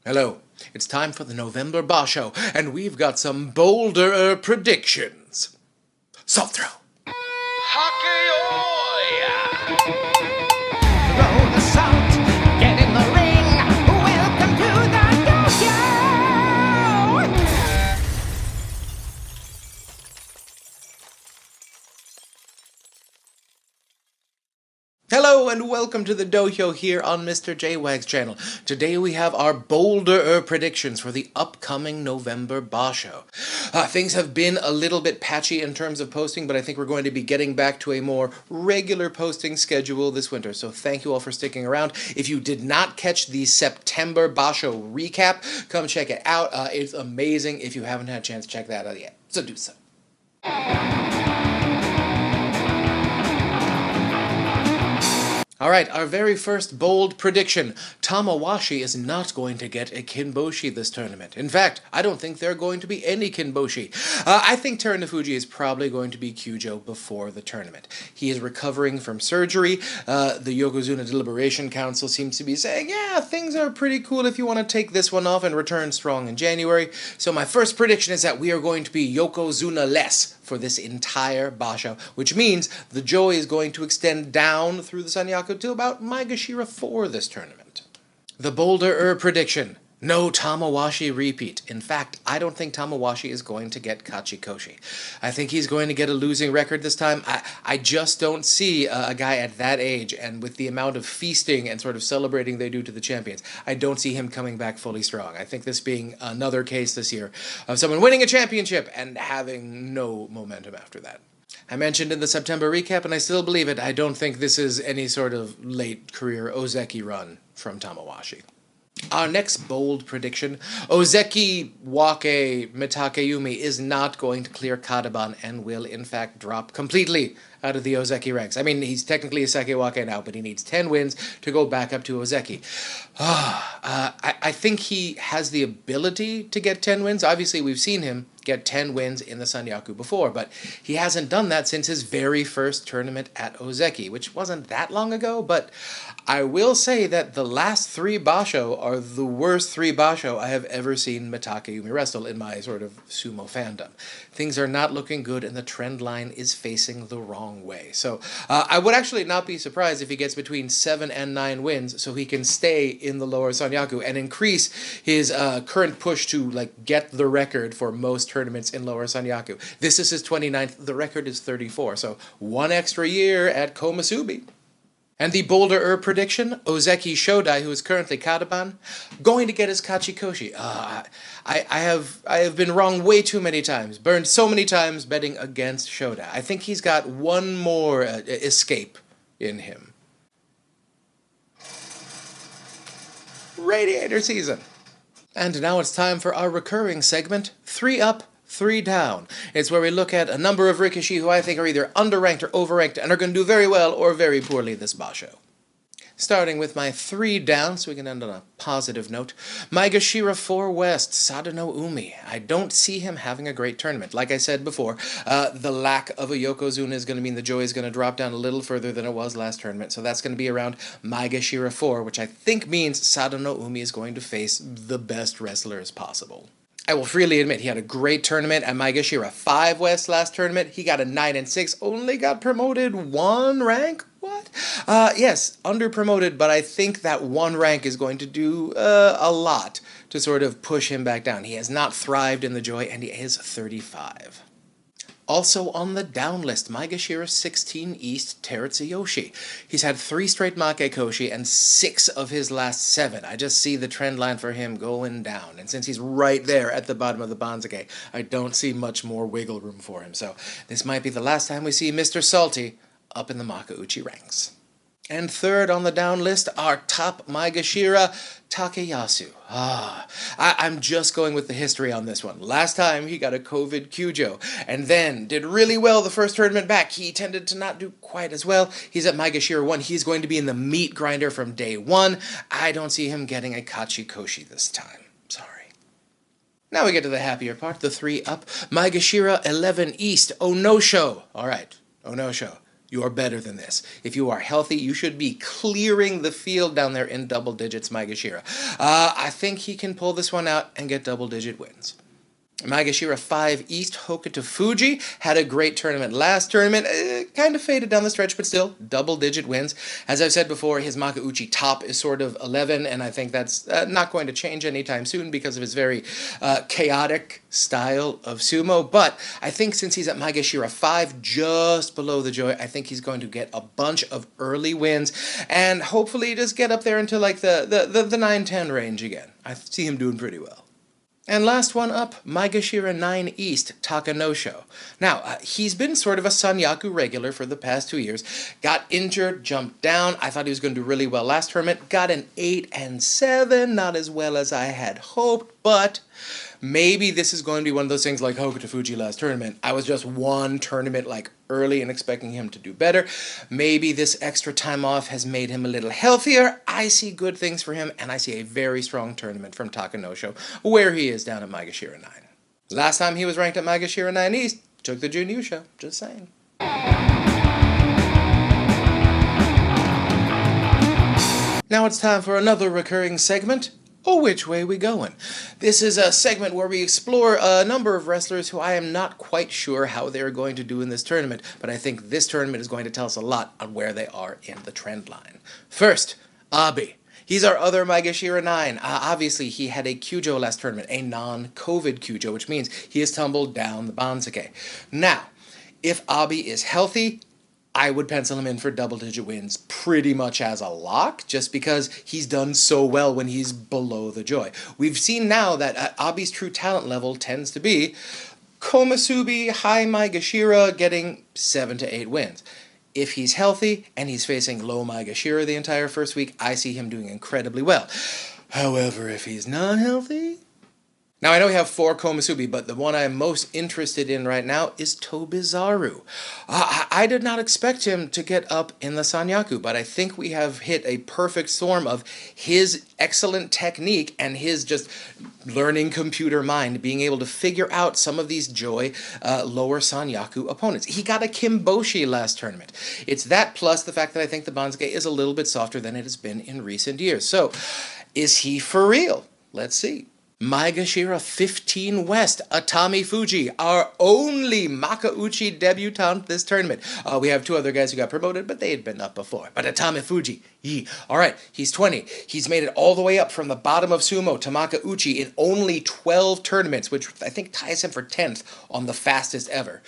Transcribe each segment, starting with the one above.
Hello, it's time for the November Basho, and we've got some bolder predictions. Salt throw. Throw the salt, get in the ring. Welcome to the Dohyo. Hello and welcome to the Dohyo here on MrJWags channel. Today we have our bolder predictions for the upcoming November Basho. Things have been a little bit patchy in terms of posting, but I think we're going to be getting back to a more regular posting schedule this winter. So thank you all for sticking around. If you did not catch the September Basho recap, come check it out. It's amazing. If you haven't had a chance to check that out yet, so do so. Alright, our very first bold prediction. Tamawashi is not going to get a Kinboshi this tournament. In fact, I don't think there are going to be any Kinboshi. I think Terunofuji is probably going to be Kyujo before the tournament. He is recovering from surgery. The Yokozuna Deliberation Council seems to be saying, yeah, things are pretty cool if you want to take this one off and return strong in January. So my first prediction is that we are going to be Yokozuna-less for this entire Basho, which means the joy is going to extend down through the sanyaku to about Maegashira 4 this tournament. The bolder prediction. No Tamawashi repeat. In fact, I don't think Tamawashi is going to get Kachikoshi. I think he's going to get a losing record this time. I just don't see a guy at that age, and with the amount of feasting and sort of celebrating they do to the champions, I don't see him coming back fully strong. I think this being another case this year of someone winning a championship and having no momentum after that. I mentioned in the September recap, and I still believe it, I don't think this is any sort of late career Ozeki run from Tamawashi. Our next bold prediction, Ozeki Wake Mitakeyumi is not going to clear Kataban and will in fact drop completely out of the Ozeki ranks. I mean, he's technically a Sakewake now, but he needs 10 wins to go back up to Ozeki. I think he has the ability to get 10 wins. Obviously, we've seen him get 10 wins in the sanyaku before, but he hasn't done that since his very first tournament at Ozeki, which wasn't that long ago, but I will say that the last 3 Basho are the worst 3 Basho I have ever seen Mitakeyumi wrestle in my sort of sumo fandom. Things are not looking good, and the trend line is facing the wrong way. So I would actually not be surprised if he gets between 7 and 9 wins so he can stay in the lower sanyaku and increase his current push to like get the record for most tournaments in lower sanyaku. This is his 29th. The record is 34, so 1 extra year at Komasubi. And the bolder prediction, Ozeki Shodai, who is currently Kataban, going to get his Kachikoshi. I have been wrong way too many times, burned so many times betting against Shodai. I think he's got one more escape in him. Radiator season. And now it's time for our recurring segment, 3 Up, 3 Down. It's where we look at a number of rikishi who I think are either underranked or overranked and are going to do very well or very poorly this Basho. Starting with my 3 down, so we can end on a positive note. Maegashira 4 West, Sadano Umi. I don't see him having a great tournament. Like I said before, the lack of a Yokozuna is going to mean the joy is going to drop down a little further than it was last tournament. So that's going to be around Maegashira 4, which I think means Sadano Umi is going to face the best wrestlers possible. I will freely admit he had a great tournament at Maegashira 5 West last tournament. He got a 9 and 6, only got promoted 1 rank. What? Yes, under-promoted, but I think that 1 rank is going to do a lot to sort of push him back down. He has not thrived in the joy, and he is 35. Also on the down list, Maegashira 16 East Terutsuyoshi. He's had 3 straight Makekoshi and 6 of his last 7. I just see the trend line for him going down. And since he's right there at the bottom of the Banzake, I don't see much more wiggle room for him. So this might be the last time we see Mr. Salty up in the Makauchi ranks. And third on the down list, our top Maegashira, Takeyasu. I'm just going with the history on this one. Last time, he got a COVID Kyujo, and then did really well the first tournament back. He tended to not do quite as well. He's at Maegashira 1. He's going to be in the meat grinder from day 1. I don't see him getting a Kachikoshi this time. Sorry. Now we get to the happier part, the 3 up. Maegashira 11 East, Onosho. All right, Onosho. You are better than this. If you are healthy, you should be clearing the field down there in double digits, Maegashira. I think he can pull this one out and get double-digit wins. Maegashira 5 East Hokutofuji had a great tournament last tournament. Kind of faded down the stretch, but still double-digit wins. As I've said before, his Makauchi top is sort of 11, and I think that's not going to change anytime soon because of his very chaotic style of sumo. But I think since he's at Maegashira 5, just below the Joy, I think he's going to get a bunch of early wins and hopefully just get up there into like the 9-10 range again. I see him doing pretty well. And last one up, Maegashira 9 East, Takanosho. Now, he's been sort of a sanyaku regular for the past 2 years. Got injured, jumped down. I thought he was going to do really well last tournament. Got an 8 and 7, not as well as I had hoped, but maybe this is going to be one of those things like Hokutofuji last tournament. I was just one tournament like early and expecting him to do better. Maybe this extra time off has made him a little healthier. I see good things for him, and I see a very strong tournament from Takanosho, where he is down at Maegashira 9. Last time he was ranked at Maegashira 9 East, took the Jun Yusho. Just saying. Now it's time for another recurring segment. Oh, which way we going? This is a segment where we explore a number of wrestlers who I am not quite sure how they're going to do in this tournament, but I think this tournament is going to tell us a lot on where they are in the trend line. First, Abi. He's our other Maegashira 9. Obviously, he had a Kyujo last tournament, a non-COVID Kyujo, which means he has tumbled down the Banzuke. Now, if Abi is healthy, I would pencil him in for double-digit wins pretty much as a lock, just because he's done so well when he's below the Joy. We've seen now that Abi's true talent level tends to be Komusubi, high Maegashira, getting 7 to 8 wins. If he's healthy and he's facing low Maegashira the entire first week, I see him doing incredibly well. However, if he's not healthy... Now, I know we have 4 Komusubi, but the one I'm most interested in right now is Tobizaru. I did not expect him to get up in the Sanyaku, but I think we have hit a perfect storm of his excellent technique and his just learning computer mind, being able to figure out some of these Joy lower Sanyaku opponents. He got a Kimboshi last tournament. It's that plus the fact that I think the Banzuke is a little bit softer than it has been in recent years. So, is he for real? Let's see. Maegashira 15 West, Atami Fuji, our only Makauchi debutant this tournament. We have 2 other guys who got promoted, but they had been up before. But Atami Fuji, alright, he's 20. He's made it all the way up from the bottom of Sumo to Makauchi in only 12 tournaments, which I think ties him for 10th on the fastest ever.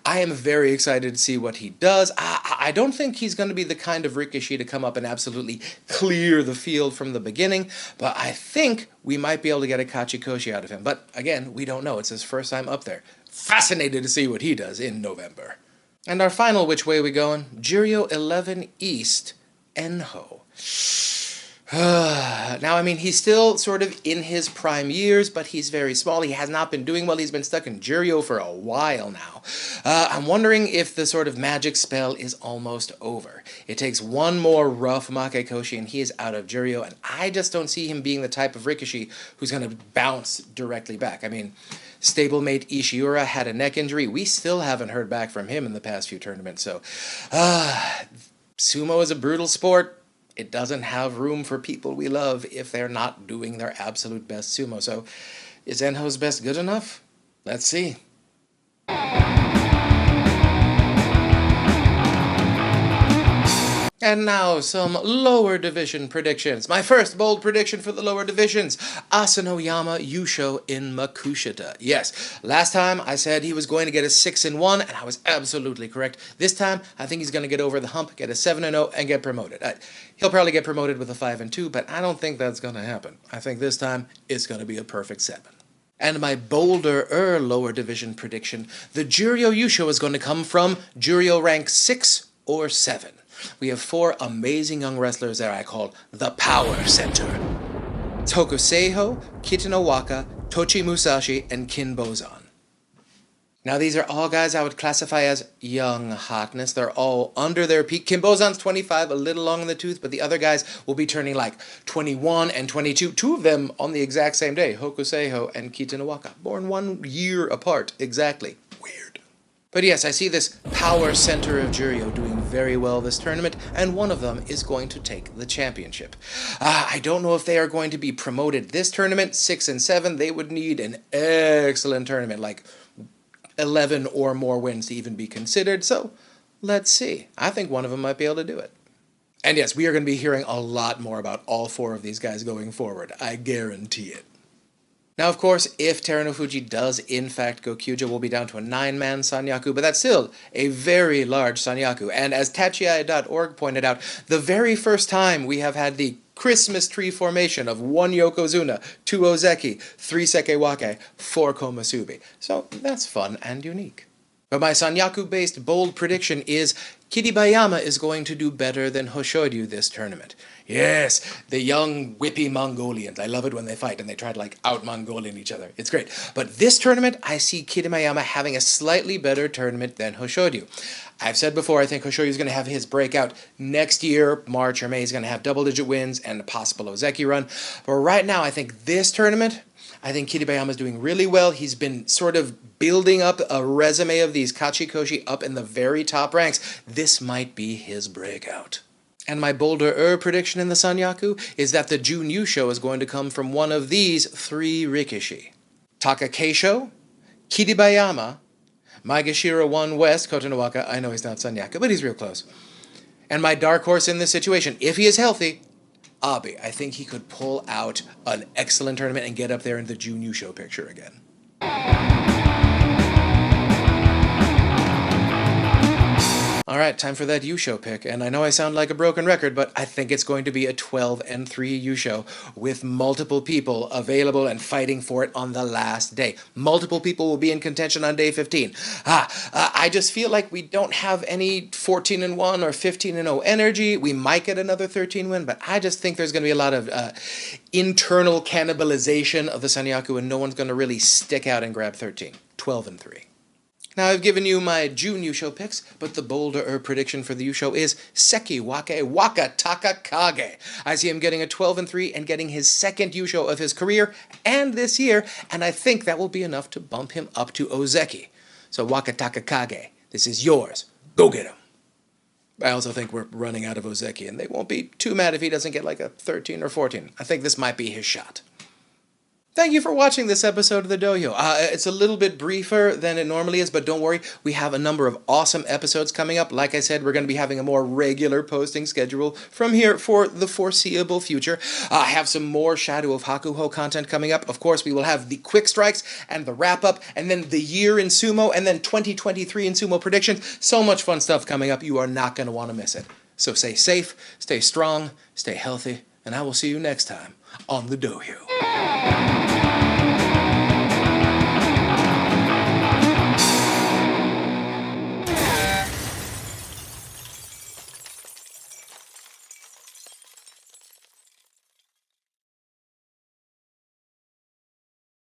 I am very excited to see what he does. I don't think he's going to be the kind of rikishi to come up and absolutely clear the field from the beginning, but I think we might be able to get a Kachikoshi out of him. But again, we don't know. It's his first time up there. Fascinated to see what he does in November. And our final which way we going? Juryo 11 East, Enho. Now, I mean, he's still sort of in his prime years, but he's very small. He has not been doing well. He's been stuck in Juryo for a while now. I'm wondering if the sort of magic spell is almost over. It takes one more rough Makekoshi and he is out of Juryo, and I just don't see him being the type of rikishi who's going to bounce directly back. I mean, stablemate Ishiura had a neck injury. We still haven't heard back from him in the past few tournaments, so sumo is a brutal sport. It doesn't have room for people we love if they're not doing their absolute best sumo. So, is Enho's best good enough? Let's see. And now, some lower division predictions. My first bold prediction for the lower divisions. Asanoyama Yusho in Makushita. Yes, last time I said he was going to get a 6-1, and I was absolutely correct. This time, I think he's going to get over the hump, get a 7-0, and get promoted. He'll probably get promoted with a 5-2, but I don't think that's going to happen. I think this time, it's going to be a perfect 7. And my bolder lower division prediction, the Juryo Yusho is going to come from Juryo rank 6 or 7. We have 4 amazing young wrestlers that I call the Power Center. Tokuseiho, Kitanowaka, Tochi Musashi, and Kin Bozan. Now these are all guys I would classify as young hotness. They're all under their peak. Kin Bozan's 25, a little long in the tooth, but the other guys will be turning like 21 and 22. 2 of them on the exact same day, Hokuseiho and Kitanowaka, born 1 year apart, exactly. Weird. But yes, I see this power center of Juryo doing very well this tournament, and one of them is going to take the championship. I don't know if they are going to be promoted this tournament. 6 and 7, they would need an excellent tournament, like 11 or more wins to even be considered. So let's see. I think one of them might be able to do it. And yes, we are going to be hearing a lot more about all 4 of these guys going forward. I guarantee it. Now, of course, if Terunofuji does in fact go Kyuja, we'll be down to a 9-man sanyaku, but that's still a very large sanyaku. And as tachiai.org pointed out, the very first time we have had the Christmas tree formation of 1 Yokozuna, 2 Ozeki, 3 Sekewake, 4 Komusubi. So that's fun and unique. But my sanyaku-based bold prediction is Kiribayama is going to do better than Hoshoryu this tournament. Yes, the young, whippy Mongolians. I love it when they fight and they try to, like, out-Mongolian each other. It's great. But this tournament, I see Kiribayama having a slightly better tournament than Hoshoryu. I've said before, I think Hoshoryu is going to have his breakout next year. March or May, he's going to have double-digit wins and a possible Ozeki run. But right now, I think this tournament, I think Kiribayama is doing really well. He's been sort of building up a resume of these Kachikoshi up in the very top ranks. This might be his breakout. And my bolder prediction in the sanyaku is that the Jun Yusho is going to come from one of these 3 rikishi. Takakeisho, Kiribayama, Maegashira 1 West, Kotonowaka. I know he's not sanyaku, but he's real close. And my dark horse in this situation, if he is healthy, Abe. I think he could pull out an excellent tournament and get up there in the Jun Yusho picture again. Alright, time for that Yusho pick, and I know I sound like a broken record, but I think it's going to be a 12-3 Yusho with multiple people available and fighting for it on the last day. Multiple people will be in contention on day 15. I just feel like we don't have any 14-1 or 15-0 energy. We might get another 13 win, but I just think there's going to be a lot of internal cannibalization of the sanyaku, and no one's going to really stick out and grab 13. 12-3. Now, I've given you my Jun Yusho picks, but the bolder prediction for the Yusho is Sekiwake Waka Takakage. I see him getting a 12-3 and getting his 2nd Yusho of his career and this year, and I think that will be enough to bump him up to Ozeki. So Waka Takakage, this is yours. Go get him. I also think we're running out of Ozeki, and they won't be too mad if he doesn't get like a 13 or 14. I think this might be his shot. Thank you for watching this episode of the Dohyo. It's a little bit briefer than it normally is, but don't worry, we have a number of awesome episodes coming up. Like I said, we're going to be having a more regular posting schedule from here for the foreseeable future. I have some more Shadow of Hakuho content coming up. Of course, we will have the quick strikes and the wrap-up, and then the year in Sumo, and then 2023 in Sumo predictions. So much fun stuff coming up. You are not going to want to miss it. So stay safe, stay strong, stay healthy, and I will see you next time on the Dohyo.